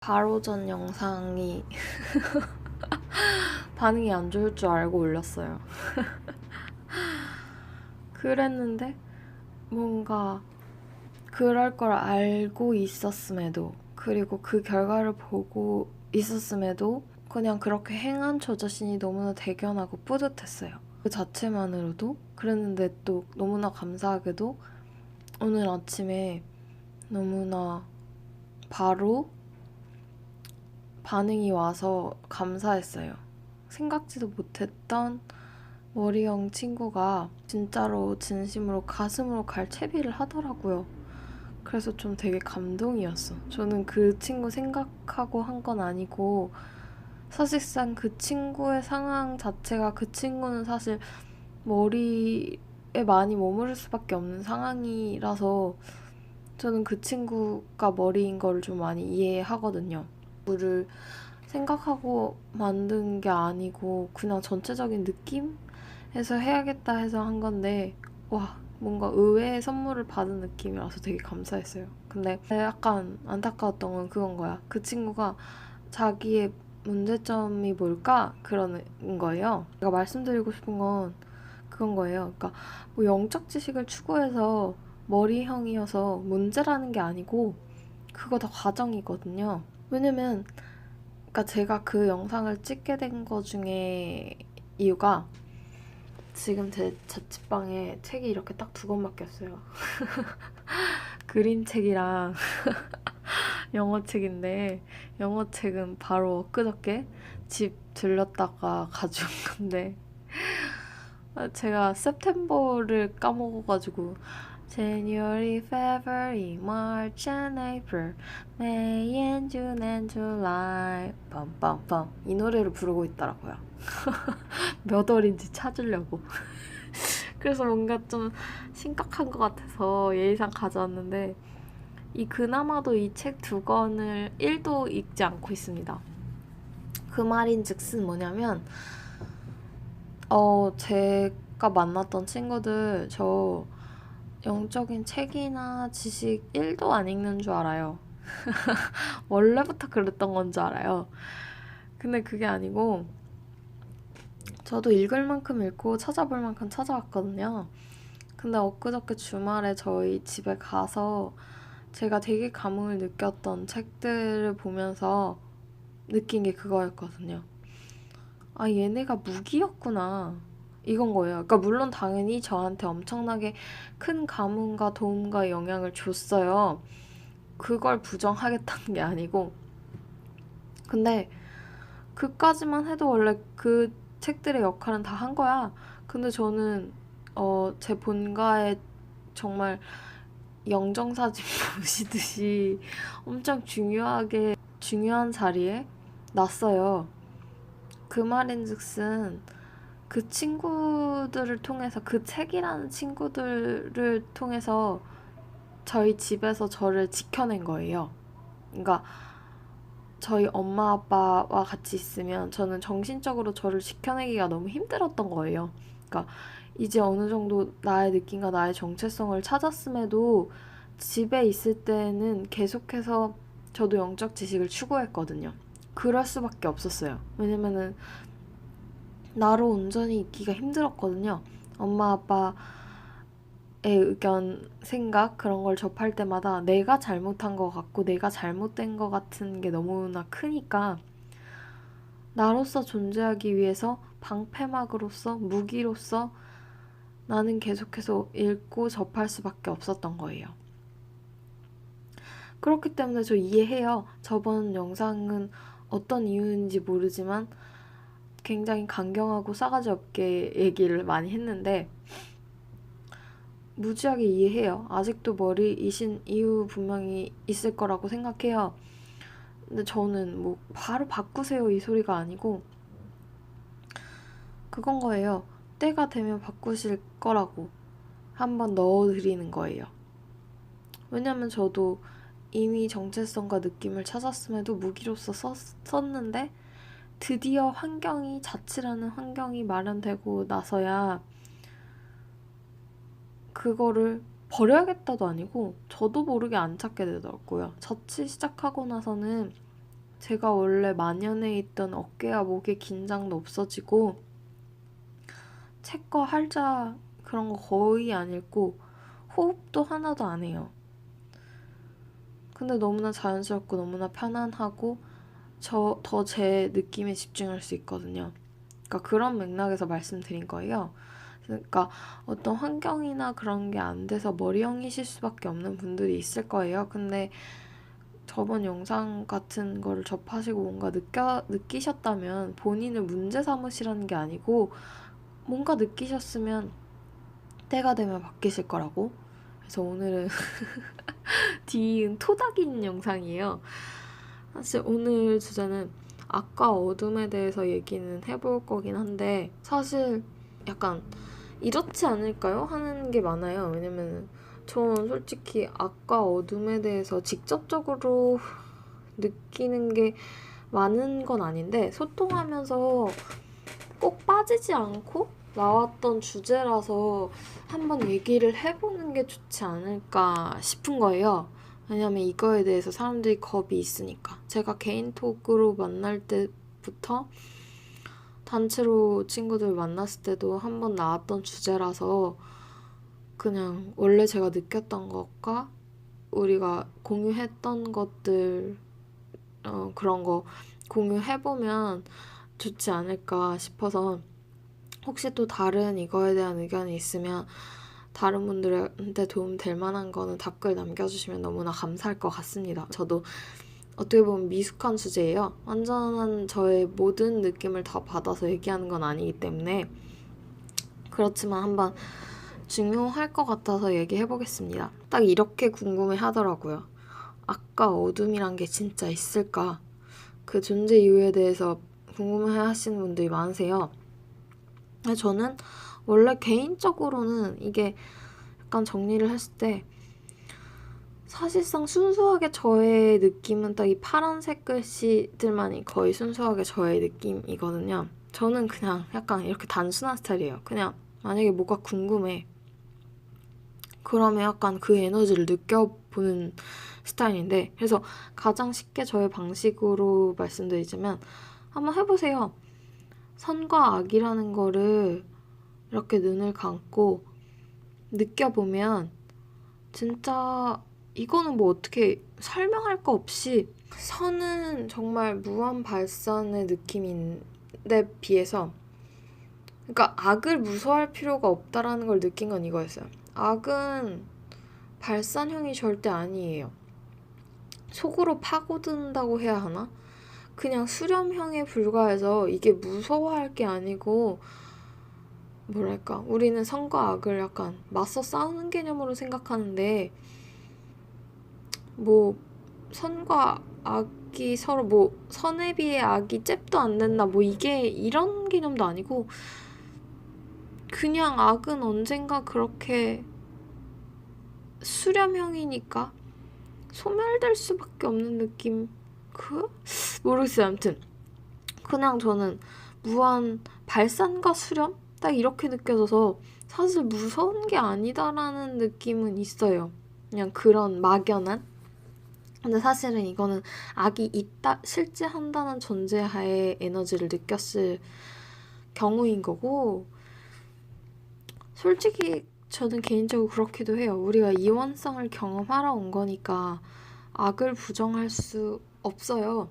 바로 전 영상이 반응이 안 좋을 줄 알고 올렸어요. 그랬는데 뭔가 그럴 걸 알고 있었음에도, 그리고 그 결과를 보고 있었음에도 그냥 그렇게 행한 저 자신이 너무나 대견하고 뿌듯했어요. 그 자체만으로도. 그랬는데 또 너무나 감사하게도 오늘 아침에 너무나 바로 반응이 와서 감사했어요. 생각지도 못했던 머리형 친구가 진짜로 진심으로 가슴으로 갈 채비를 하더라고요. 그래서 좀 되게 감동이었어. 저는 그 친구 생각하고 한 건 아니고, 사실상 그 친구의 상황 자체가, 그 친구는 사실 머리에 많이 머무를 수밖에 없는 상황이라서 저는 그 친구가 머리인 걸 좀 많이 이해하거든요. 물을 생각하고 만든 게 아니고 그냥 전체적인 느낌에서 해야겠다 해서 한 건데, 와, 뭔가 의외의 선물을 받은 느낌이라서 되게 감사했어요. 근데 약간 안타까웠던 건 그건 거야. 그 친구가 자기의 문제점이 뭘까? 그러는 거예요. 제가 말씀드리고 싶은 건 그건 거예요. 그러니까 뭐 영적 지식을 추구해서 머리형이어서 문제라는 게 아니고, 그거 다 과정이거든요. 왜냐면 그러니까 제가 그 영상을 찍게 된 거 중에 이유가, 지금 제 자취방에 책이 이렇게 딱 두 권밖에 없어요. 그림책이랑 영어책인데, 영어책은 바로 엊그저께 집 들렸다가 가져온 건데, 제가 September를 까먹어가지고 January, February, March and April, May and June and July 빰빰빰 이 노래를 부르고 있더라고요. 몇 월인지 찾으려고. 그래서 뭔가 좀 심각한 것 같아서 예의상 가져왔는데, 이 그나마도 이 책 두 권을 1도 읽지 않고 있습니다. 그 말인즉슨 뭐냐면, 제가 만났던 친구들 저 영적인 책이나 지식 1도 안 읽는 줄 알아요. 원래부터 그랬던 건 줄 알아요. 근데 그게 아니고, 저도 읽을 만큼 읽고 찾아볼 만큼 찾아왔거든요. 근데 엊그저께 주말에 저희 집에 가서 제가 되게 감흥을 느꼈던 책들을 보면서 느낀 게 그거였거든요. 아, 얘네가 무기였구나. 이건 거예요. 그러니까 물론 당연히 저한테 엄청나게 큰 감흥과 도움과 영향을 줬어요. 그걸 부정하겠다는 게 아니고. 근데 그까지만 해도 원래 그 책들의 역할은 다 한 거야. 근데 저는 제 본가에 정말 영정사진 보시듯이 엄청 중요한 자리에 놨어요. 그 말인즉슨 그 친구들을 통해서, 그 책이라는 친구들을 통해서 저희 집에서 저를 지켜낸 거예요. 그러니까 저희 엄마 아빠와 같이 있으면 저는 정신적으로 저를 지켜내기가 너무 힘들었던 거예요. 그러니까 이제 어느 정도 나의 느낌과 나의 정체성을 찾았음에도 집에 있을 때는 계속해서 저도 영적 지식을 추구했거든요. 그럴 수밖에 없었어요. 왜냐면은 나로 온전히 있기가 힘들었거든요. 엄마 아빠의 의견, 생각 그런 걸 접할 때마다 내가 잘못한 것 같고 내가 잘못된 것 같은 게 너무나 크니까, 나로서 존재하기 위해서 방패막으로서, 무기로서 나는 계속해서 읽고 접할 수밖에 없었던 거예요. 그렇기 때문에 저 이해해요. 저번 영상은 어떤 이유인지 모르지만 굉장히 강경하고 싸가지 없게 얘기를 많이 했는데, 무지하게 이해해요. 아직도 머리이신 이유 분명히 있을 거라고 생각해요. 근데 저는 뭐 바로 바꾸세요 이 소리가 아니고, 그건 거예요. 때가 되면 바꾸실 거라고 한번 넣어드리는 거예요. 왜냐면 저도 이미 정체성과 느낌을 찾았음에도 무기로서 썼는데, 드디어 자취라는 환경이 마련되고 나서야 그거를 버려야겠다도 아니고 저도 모르게 안 찾게 되더라고요. 자취 시작하고 나서는 제가 원래 만연해 있던 어깨와 목의 긴장도 없어지고 책과 할자 그런 거 거의 안 읽고 호흡도 하나도 안 해요. 근데 너무나 자연스럽고 너무나 편안하고 더 제 느낌에 집중할 수 있거든요. 그러니까 그런 맥락에서 말씀드린 거예요. 그러니까 어떤 환경이나 그런 게 안 돼서 머리형이실 수밖에 없는 분들이 있을 거예요. 근데 저번 영상 같은 거를 접하시고 뭔가 느끼셨다면 본인을 문제 삼으시라는 게 아니고 뭔가 느끼셨으면 때가 되면 바뀌실 거라고. 그래서 오늘은 뒤은 토닥인 영상이에요. 사실 오늘 주제는 악과 어둠에 대해서 얘기는 해볼 거긴 한데 사실 약간 이렇지 않을까요? 하는 게 많아요. 왜냐면 전 솔직히 악과 어둠에 대해서 직접적으로 느끼는 게 많은 건 아닌데 소통하면서 꼭 빠지지 않고 나왔던 주제라서 한번 얘기를 해보는 게 좋지 않을까 싶은 거예요. 왜냐면 이거에 대해서 사람들이 겁이 있으니까. 제가 개인 톡으로 만날 때부터 단체로 친구들 만났을 때도 한번 나왔던 주제라서 그냥 원래 제가 느꼈던 것과 우리가 공유했던 것들 그런 거 공유해보면 좋지 않을까 싶어서 혹시 또 다른 이거에 대한 의견이 있으면 다른 분들한테 도움 될 만한 거는 댓글 남겨주시면 너무나 감사할 것 같습니다. 저도 어떻게 보면 미숙한 주제예요. 완전한 저의 모든 느낌을 다 받아서 얘기하는 건 아니기 때문에 그렇지만 한번 중요할 것 같아서 얘기해보겠습니다. 딱 이렇게 궁금해 하더라고요. 악과 어둠이란 게 진짜 있을까? 그 존재 이유에 대해서 궁금해 하시는 분들이 많으세요. 저는 원래 개인적으로는 이게 약간 정리를 했을 때 사실상 순수하게 저의 느낌은 딱 이 파란색 글씨들만이 거의 순수하게 저의 느낌이거든요. 저는 그냥 약간 이렇게 단순한 스타일이에요. 그냥 만약에 뭐가 궁금해. 그러면 약간 그 에너지를 느껴보는 스타일인데 그래서 가장 쉽게 저의 방식으로 말씀드리자면 한번 해보세요. 선과 악이라는 거를 이렇게 눈을 감고 느껴보면 진짜 이거는 뭐 어떻게 설명할 거 없이 선은 정말 무한 발산의 느낌인데 비해서 그러니까 악을 무서워할 필요가 없다라는 걸 느낀 건 이거였어요. 악은 발산형이 절대 아니에요. 속으로 파고든다고 해야 하나? 그냥 수렴형에 불과해서 이게 무서워할 게 아니고 뭐랄까 우리는 선과 악을 약간 맞서 싸우는 개념으로 생각하는데 뭐 선과 악이 서로 뭐 선에 비해 악이 잽도 안 된다 뭐 이게 이런 개념도 아니고 그냥 악은 언젠가 그렇게 수렴형이니까 소멸될 수밖에 없는 느낌 모르겠어요. 아무튼 그냥 저는 무한 발산과 수렴? 딱 이렇게 느껴져서 사실 무서운 게 아니다라는 느낌은 있어요. 그냥 그런 막연한? 근데 사실은 이거는 악이 있다, 실제한다는 전제하에 에너지를 느꼈을 경우인 거고 솔직히 저는 개인적으로 그렇기도 해요. 우리가 이원성을 경험하러 온 거니까 악을 부정할 수 없어요.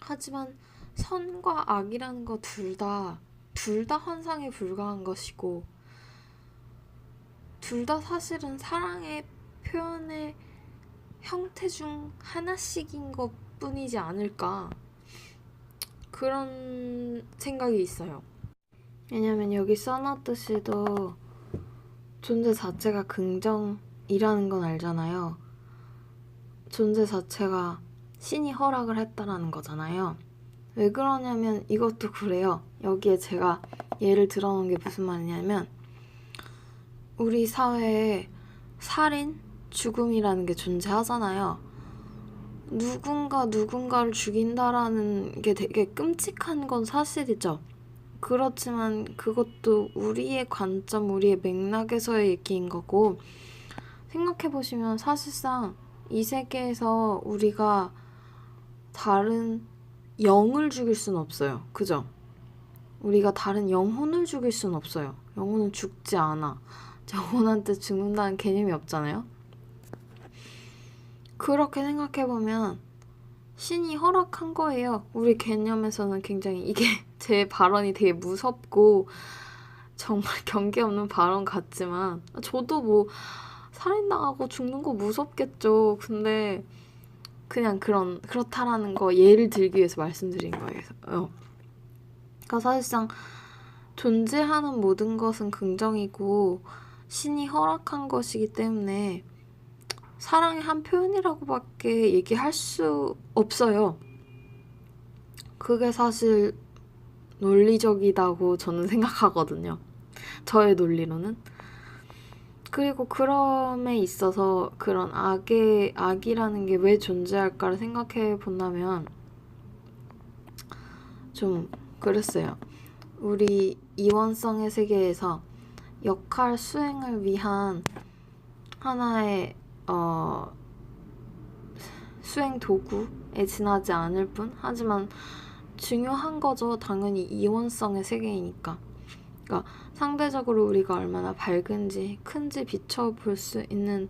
하지만 선과 악이라는 거 둘 다 환상에 불과한 것이고 둘 다 사실은 사랑의 표현의 형태 중 하나씩인 것 뿐이지 않을까 그런 생각이 있어요. 왜냐면 여기 써놨듯이도 존재 자체가 긍정이라는 건 알잖아요. 존재 자체가 신이 허락을 했다라는 거잖아요. 왜 그러냐면 이것도 그래요. 여기에 제가 예를 들어놓은 게 무슨 말이냐면 우리 사회에 살인, 죽음이라는 게 존재하잖아요. 누군가 누군가를 죽인다라는 게 되게 끔찍한 건 사실이죠. 그렇지만 그것도 우리의 관점, 우리의 맥락에서의 얘기인 거고 생각해보시면 사실상 이 세계에서 우리가 다른 영을 죽일 수는 없어요. 그죠? 우리가 다른 영혼을 죽일 수는 없어요. 영혼은 죽지 않아. 영혼한테 죽는다는 개념이 없잖아요. 그렇게 생각해보면 신이 허락한 거예요. 우리 개념에서는 굉장히 이게 제 발언이 되게 무섭고 정말 경계 없는 발언 같지만 저도 뭐 살인당하고 죽는 거 무섭겠죠. 근데 그냥 그렇다라는 거 예를 들기 위해서 말씀드린 거예요. 그러니까 사실상 존재하는 모든 것은 긍정이고 신이 허락한 것이기 때문에 사랑의 한 표현이라고밖에 얘기할 수 없어요. 그게 사실 논리적이다고 저는 생각하거든요. 저의 논리로는. 그리고 그럼에 있어서 그런 악이라는 게 왜 존재할까를 생각해 본다면 좀 그랬어요. 우리 이원성의 세계에서 역할 수행을 위한 하나의 수행 도구에 지나지 않을 뿐 하지만 중요한 거죠. 당연히 이원성의 세계이니까. 그러니까 상대적으로 우리가 얼마나 밝은지 큰지 비춰볼 수 있는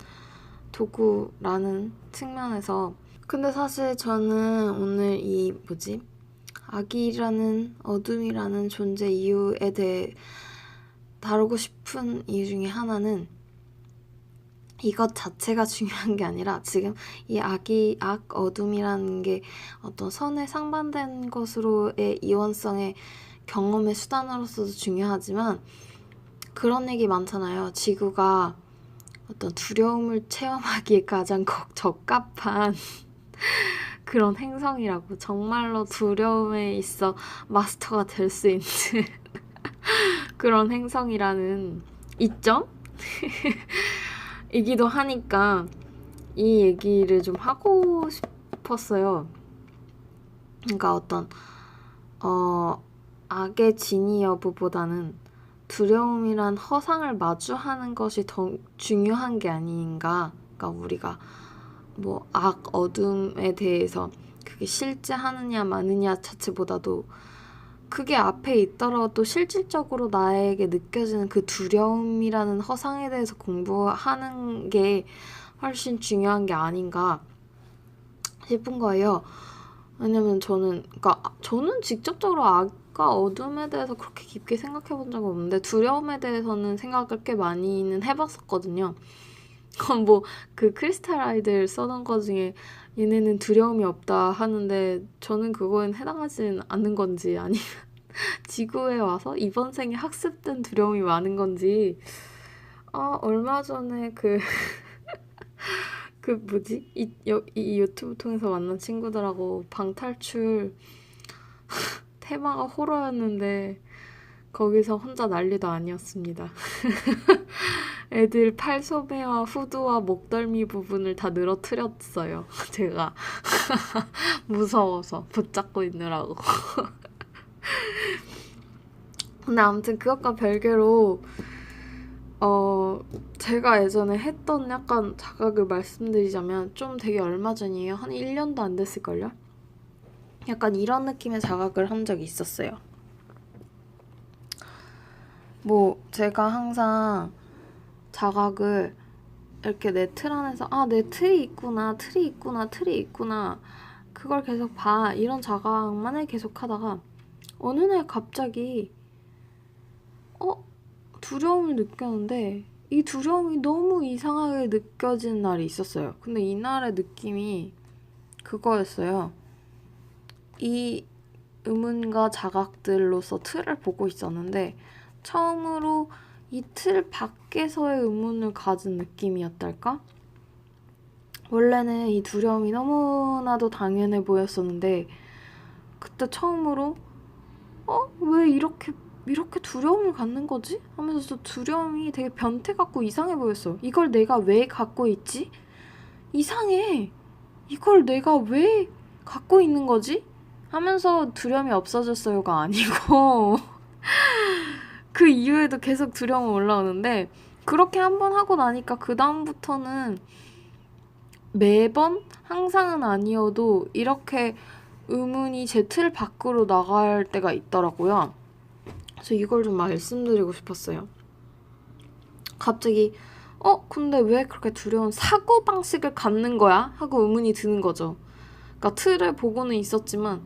도구라는 측면에서 근데 사실 저는 오늘 악이라는 어둠이라는 존재 이유에 대해 다루고 싶은 이유 중에 하나는 이것 자체가 중요한 게 아니라 지금 이 어둠이라는 게 어떤 선에 상반된 것으로의 이원성의 경험의 수단으로서도 중요하지만 그런 얘기 많잖아요. 지구가 어떤 두려움을 체험하기에 가장 적합한 그런 행성이라고. 정말로 두려움에 있어 마스터가 될 수 있는 그런 행성이라는 이점? 이기도 하니까 이 얘기를 좀 하고 싶었어요. 그러니까 어떤 악의 진위 여부보다는 두려움이란 허상을 마주하는 것이 더 중요한 게 아닌가. 그러니까 우리가 뭐 어둠에 대해서 그게 실제하느냐 마느냐 자체보다도 그게 앞에 있더라도 실질적으로 나에게 느껴지는 그 두려움이라는 허상에 대해서 공부하는 게 훨씬 중요한 게 아닌가 싶은 거예요. 왜냐면 저는 직접적으로 악과 어둠에 대해서 그렇게 깊게 생각해 본 적은 없는데 두려움에 대해서는 생각을 꽤 많이는 해봤었거든요. 그 크리스탈 아이들 써놓은 거 중에 얘네는 두려움이 없다 하는데 저는 그거엔 해당하진 않는 건지 아니면 지구에 와서 이번 생에 학습된 두려움이 많은 건지 얼마 전에 이 유튜브 통해서 만난 친구들하고 방탈출 테마가 호러였는데 거기서 혼자 난리도 아니었습니다. 애들 팔소매와 후드와 목덜미 부분을 다 늘어뜨렸어요. 제가 무서워서 붙잡고 있느라고. 근데 아무튼 그것과 별개로 제가 예전에 했던 약간 자각을 말씀드리자면 좀 되게 얼마 전이에요. 한 1년도 안 됐을걸요? 약간 이런 느낌의 자각을 한 적이 있었어요. 제가 항상 자각을 이렇게 내 틀 안에서 내 틀이 있구나 그걸 계속 봐 이런 자각만을 계속 하다가 어느 날 갑자기 두려움을 느꼈는데 이 두려움이 너무 이상하게 느껴지는 날이 있었어요. 근데 이날의 느낌이 그거였어요. 이 의문과 자각들로서 틀을 보고 있었는데 처음으로 이 틀 밖에서의 의문을 가진 느낌이었달까? 원래는 이 두려움이 너무나도 당연해 보였었는데 그때 처음으로 왜 이렇게 두려움을 갖는 거지? 하면서 저 두려움이 되게 변태 같고 이상해 보였어. 이걸 내가 왜 갖고 있지? 이상해. 이걸 내가 왜 갖고 있는 거지? 하면서 두려움이 없어졌어요가 아니고 그 이후에도 계속 두려움이 올라오는데 그렇게 한번 하고 나니까 그 다음부터는 매번 항상은 아니어도 이렇게 의문이 제 틀 밖으로 나갈 때가 있더라고요. 그래서 이걸 좀 말씀드리고 싶었어요. 갑자기 근데 왜 그렇게 두려운 사고방식을 갖는 거야? 하고 의문이 드는 거죠. 그러니까 틀을 보고는 있었지만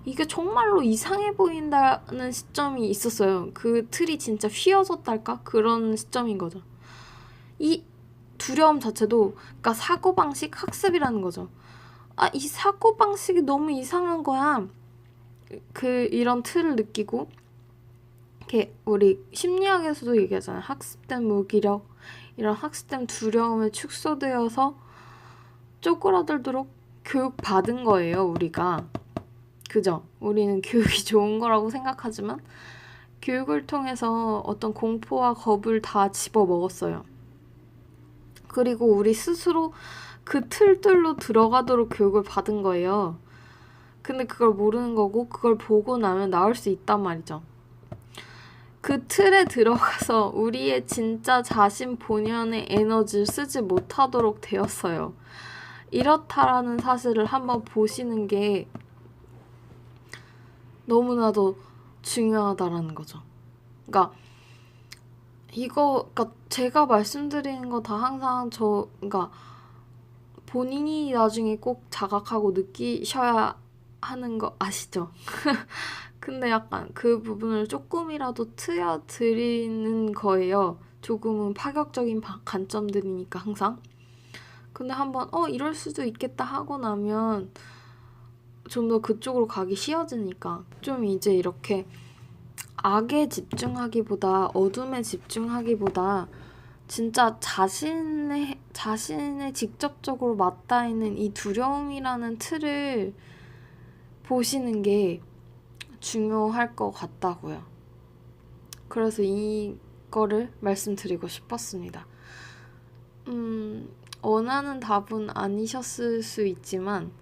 이게 정말로 이상해 보인다는 시점이 있었어요. 그 틀이 진짜 휘어졌달까? 그런 시점인 거죠. 이 두려움 자체도 그러니까 사고방식 학습이라는 거죠. 이 사고방식이 너무 이상한 거야. 이런 틀을 느끼고 이렇게 우리 심리학에서도 얘기하잖아요. 학습된 무기력, 이런 학습된 두려움에 축소되어서 쪼그라들도록 교육받은 거예요, 우리가. 그죠? 우리는 교육이 좋은 거라고 생각하지만 교육을 통해서 어떤 공포와 겁을 다 집어먹었어요. 그리고 우리 스스로 그 틀들로 들어가도록 교육을 받은 거예요. 근데 그걸 모르는 거고 그걸 보고 나면 나올 수 있단 말이죠. 그 틀에 들어가서 우리의 진짜 자신 본연의 에너지를 쓰지 못하도록 되었어요. 이렇다라는 사실을 한번 보시는 게 너무나도 중요하다라는 거죠. 그러니까 제가 말씀드리는 거 다 항상 그러니까 본인이 나중에 꼭 자각하고 느끼셔야 하는 거 아시죠? 근데 약간 그 부분을 조금이라도 트여드리는 거예요. 조금은 파격적인 관점들이니까 항상. 근데 한번 이럴 수도 있겠다 하고 나면 좀 더 그쪽으로 가기 쉬워지니까 좀 이제 이렇게 악에 집중하기보다 어둠에 집중하기보다 진짜 자신의 직접적으로 맞닿아 있는 이 두려움이라는 틀을 보시는 게 중요할 것 같다고요. 그래서 이거를 말씀드리고 싶었습니다. 원하는 답은 아니셨을 수 있지만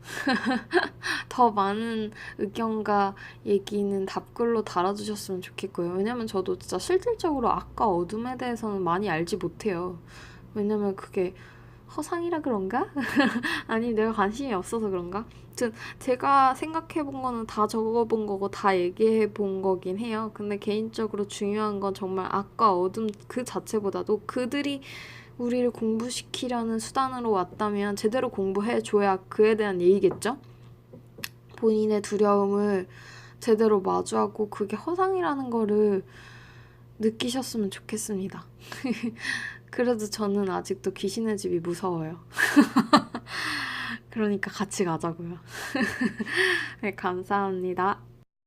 더 많은 의견과 얘기는 답글로 달아주셨으면 좋겠고요. 왜냐면 저도 진짜 실질적으로 악과 어둠에 대해서는 많이 알지 못해요. 왜냐면 그게 허상이라 그런가? 아니 내가 관심이 없어서 그런가? 아무튼 제가 생각해본 거는 다 적어본 거고 다 얘기해본 거긴 해요. 근데 개인적으로 중요한 건 정말 악과 어둠 그 자체보다도 그들이 우리를 공부시키려는 수단으로 왔다면 제대로 공부해줘야 그에 대한 예의겠죠? 본인의 두려움을 제대로 마주하고 그게 허상이라는 거를 느끼셨으면 좋겠습니다. 그래도 저는 아직도 귀신의 집이 무서워요. 그러니까 같이 가자고요. 네, 감사합니다.